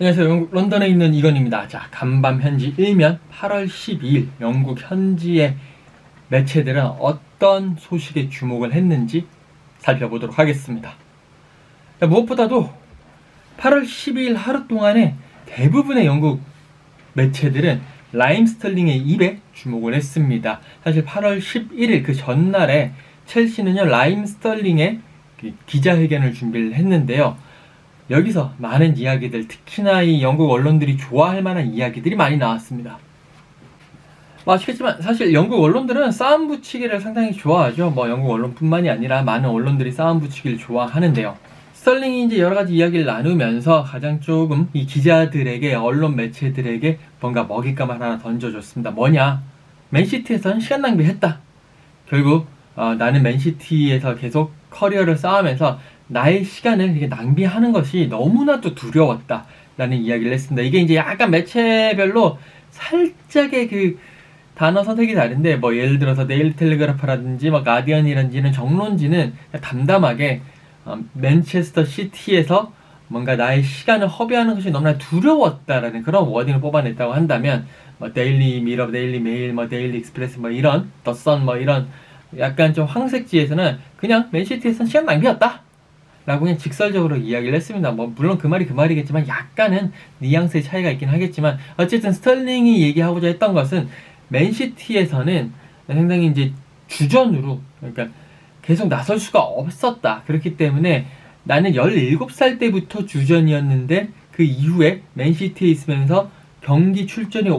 안녕하세요. 영국 런던에 있는 이건입니다. 자, 간밤 현지 일면 8월 12일 영국 현지의 매체들은 어떤 소식에 주목을 했는지 살펴보도록 하겠습니다. 자, 무엇보다도 8월 12일 하루 동안에 대부분의 영국 매체들은 라임 스털링의 입에 주목을 했습니다. 사실 8월 11일 그 전날에 첼시는요, 라임 스털링의 기자회견을 준비를 했는데요. 여기서 많은 이야기들, 특히나 이 영국 언론들이 좋아할 만한 이야기들이 많이 나왔습니다. 아시겠지만 사실 영국 언론들은 싸움 붙이기를 상당히 좋아하죠. 영국 언론뿐만이 아니라 많은 언론들이 싸움 붙이기를 좋아하는데요. 스털링이 이제 여러 가지 이야기를 나누면서 가장 조금 이 기자들에게, 언론 매체들에게 뭔가 먹잇감을 하나 던져줬습니다. 뭐냐? 맨시티에서는 시간 낭비했다. 결국 나는 맨시티에서 계속 커리어를 쌓으면서 나의 시간을 이렇게 낭비하는 것이 너무나도 두려웠다 라는 이야기를 했습니다. 이게 이제 약간 매체별로 살짝의 그 단어 선택이 다른데, 예를 들어서 데일리 텔레그래프라든지 가디언이라든지는 정론지는 담담하게 맨체스터 시티에서 뭔가 나의 시간을 허비하는 것이 너무나 두려웠다라는 그런 워딩을 뽑아냈다고 한다면, 데일리 미러, 데일리 메일, 데일리 익스프레스, 이런 더선, 이런 약간 좀 황색지에서는 그냥 맨시티에서는 시간 낭비였다 라고 그냥 직설적으로 이야기를 했습니다. 물론 그 말이 그 말이겠지만 약간은 뉘앙스의 차이가 있긴 하겠지만, 어쨌든 스털링이 얘기하고자 했던 것은 맨시티에서는 상당히 이제 주전으로, 그러니까 계속 나설 수가 없었다. 그렇기 때문에 나는 17살 때부터 주전이었는데 그 이후에 맨시티에 있으면서 경기 출전이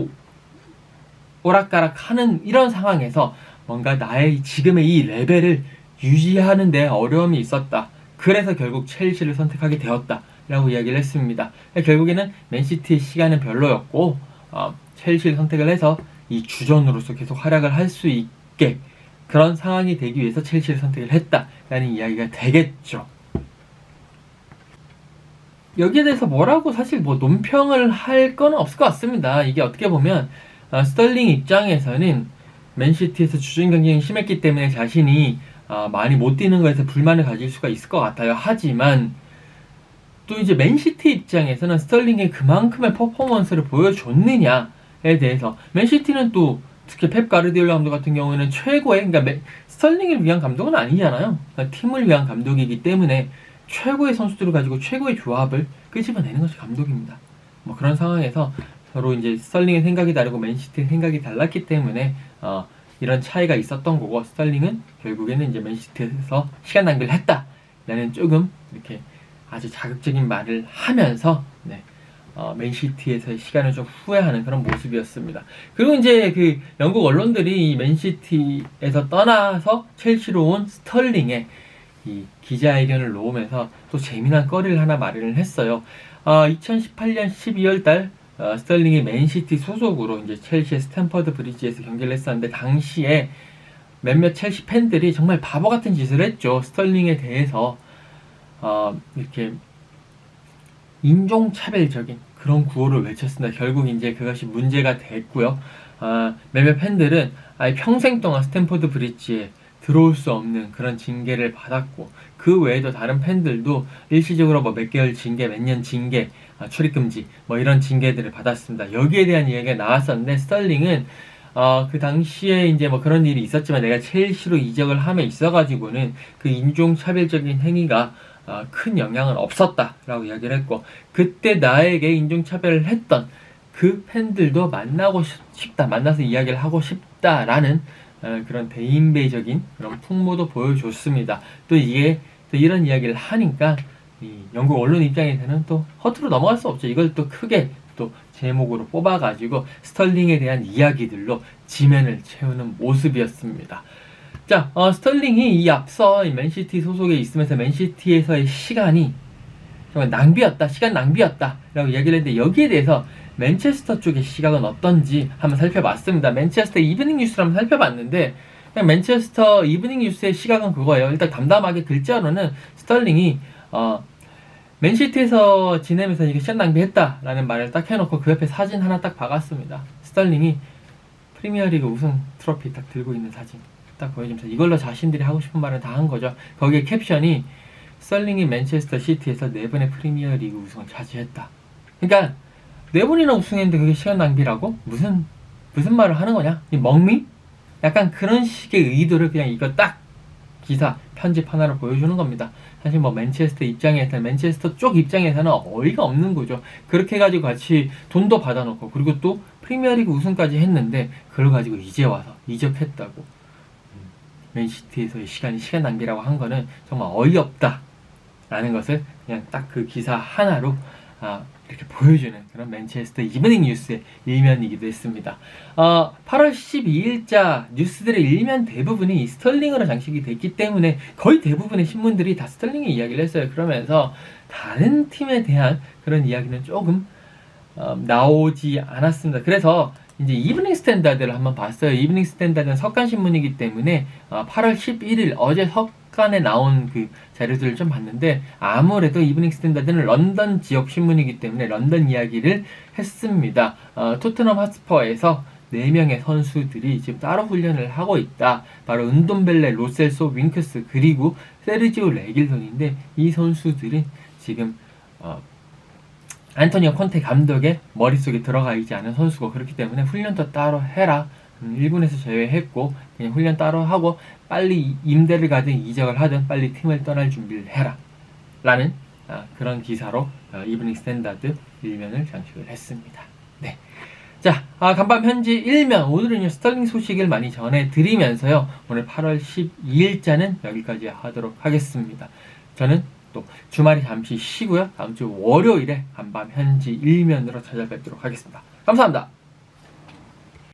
오락가락 하는 이런 상황에서 뭔가 나의 지금의 이 레벨을 유지하는 데 어려움이 있었다. 그래서 결국 첼시를 선택하게 되었다 라고 이야기를 했습니다. 결국에는 맨시티의 시간은 별로였고 첼시를 선택을 해서 이 주전으로서 계속 활약을 할 수 있게 그런 상황이 되기 위해서 첼시를 선택을 했다라는 이야기가 되겠죠. 여기에 대해서 뭐라고 사실 논평을 할 건 없을 것 같습니다. 이게 어떻게 보면 스털링 입장에서는 맨시티에서 주전 경쟁이 심했기 때문에 자신이 많이 못 뛰는 거에서 불만을 가질 수가 있을 것 같아요. 하지만 또 이제 맨시티 입장에서는 스털링이 그만큼의 퍼포먼스를 보여줬느냐에 대해서, 맨시티는 또 특히 펩 가르디올라 감독 같은 경우에는 최고의, 그러니까 스털링을 위한 감독은 아니잖아요. 그러니까 팀을 위한 감독이기 때문에 최고의 선수들을 가지고 최고의 조합을 끄집어내는 것이 감독입니다. 그런 상황에서 서로 이제 스털링의 생각이 다르고 맨시티의 생각이 달랐기 때문에 이런 차이가 있었던 거고, 스털링은 결국에는 이제 맨시티에서 시간 낭비를 했다라는 조금 이렇게 아주 자극적인 말을 하면서 맨시티에서의 시간을 좀 후회하는 그런 모습이었습니다. 그리고 이제 그 영국 언론들이 이 맨시티에서 떠나서 첼시로 온 스털링의 이 기자회견을 놓으면서 또 재미난 거리를 하나 마련을 했어요. 2018년 12월 달 스털링이 맨시티 소속으로 이제 첼시의 스탠퍼드 브리지에서 경기를 했었는데, 당시에 몇몇 첼시 팬들이 정말 바보 같은 짓을 했죠. 스털링에 대해서 이렇게 인종차별적인 그런 구호를 외쳤습니다. 결국 이제 그것이 문제가 됐고요. 몇몇 팬들은 평생 동안 스탠퍼드 브리지에 들어올 수 없는 그런 징계를 받았고, 그 외에도 다른 팬들도 일시적으로 몇 개월 징계, 몇 년 징계, 출입금지 이런 징계들을 받았습니다. 여기에 대한 이야기가 나왔었는데, 스털링은 그 당시에 이제 그런 일이 있었지만 내가 첼시로 이적을 함에 있어가지고는 그 인종차별적인 행위가 큰 영향은 없었다라고 이야기를 했고, 그때 나에게 인종차별을 했던 그 팬들도 만나고 싶다, 만나서 이야기를 하고 싶다라는 그런 대인배적인 그런 풍모도 보여줬습니다. 또 이게 또 이런 이야기를 하니까 이 영국 언론 입장에서는 또 허투루 넘어갈 수 없죠. 이걸 또 크게 또 제목으로 뽑아가지고 스털링에 대한 이야기들로 지면을 채우는 모습이었습니다. 자, 스털링이 이 앞서 맨시티 소속에 있으면서 맨시티에서의 시간이 정말 낭비였다, 시간 낭비였다 라고 이야기를 했는데, 여기에 대해서 맨체스터 쪽의 시각은 어떤지 한번 살펴봤습니다. 맨체스터 이브닝 뉴스를 한번 살펴봤는데, 그냥 맨체스터 이브닝 뉴스의 시각은 그거예요. 일단 담담하게 글자로는 스털링이 맨시티에서 지내면서 이게 시간 낭비했다라는 말을 딱 해놓고 그 옆에 사진 하나 딱 박았습니다. 스털링이 프리미어리그 우승 트로피 딱 들고 있는 사진 딱 보여주면서 이걸로 자신들이 하고 싶은 말은 다 한 거죠. 거기에 캡션이 스털링이 맨체스터 시티에서 4번의 프리미어리그 우승을 차지했다. 그러니까 네 번이나 우승했는데 그게 시간 낭비라고? 무슨 말을 하는 거냐? 이 멍미? 약간 그런 식의 의도를 그냥 이거 딱 기사 편집 하나로 보여주는 겁니다. 사실 뭐 맨체스터 쪽 입장에서는 어이가 없는 거죠. 그렇게 해가지고 같이 돈도 받아놓고 그리고 또 프리미어리그 우승까지 했는데 그걸 가지고 이제 와서 이적했다고 맨시티에서의 시간 낭비라고 한 거는 정말 어이없다 라는 것을 그냥 딱 그 기사 하나로 이렇게 보여주는 그런 맨체스터 이브닝 뉴스의 일면이기도 했습니다. 8월 12일자 뉴스들의 일면 대부분이 스털링으로 장식이 됐기 때문에 거의 대부분의 신문들이 다 스털링의 이야기를 했어요. 그러면서 다른 팀에 대한 그런 이야기는 조금 나오지 않았습니다. 그래서 이제 이브닝 스탠다드를 한번 봤어요. 이브닝 스탠다드는 석간 신문이기 때문에 8월 11일 어제 석간에 나온 그 자료들을 좀 봤는데 아무래도 이브닝 스탠다드는 런던 지역 신문이기 때문에 런던 이야기를 했습니다. 토트넘 핫스퍼에서 4명의 선수들이 지금 따로 훈련을 하고 있다. 바로 은돔벨레, 로셀소, 윙크스 그리고 세르지오 레길돈인데 이 선수들은 지금 안토니오 콘테 감독의 머릿속에 들어가 있지 않은 선수고 그렇기 때문에 훈련도 따로 해라. 1군에서 제외했고 그냥 훈련 따로 하고 빨리 임대를 가든 이적을 하든 빨리 팀을 떠날 준비를 해라. 라는 그런 기사로 이브닝 스탠다드 일면을 장식을 했습니다. 네. 자, 간밤 현지 일면 오늘은 스털링 소식을 많이 전해드리면서요. 오늘 8월 12일자는 여기까지 하도록 하겠습니다. 저는 또 주말에 잠시 쉬고요. 다음 주 월요일에 간밤 현지 일면으로 찾아뵙도록 하겠습니다. 감사합니다.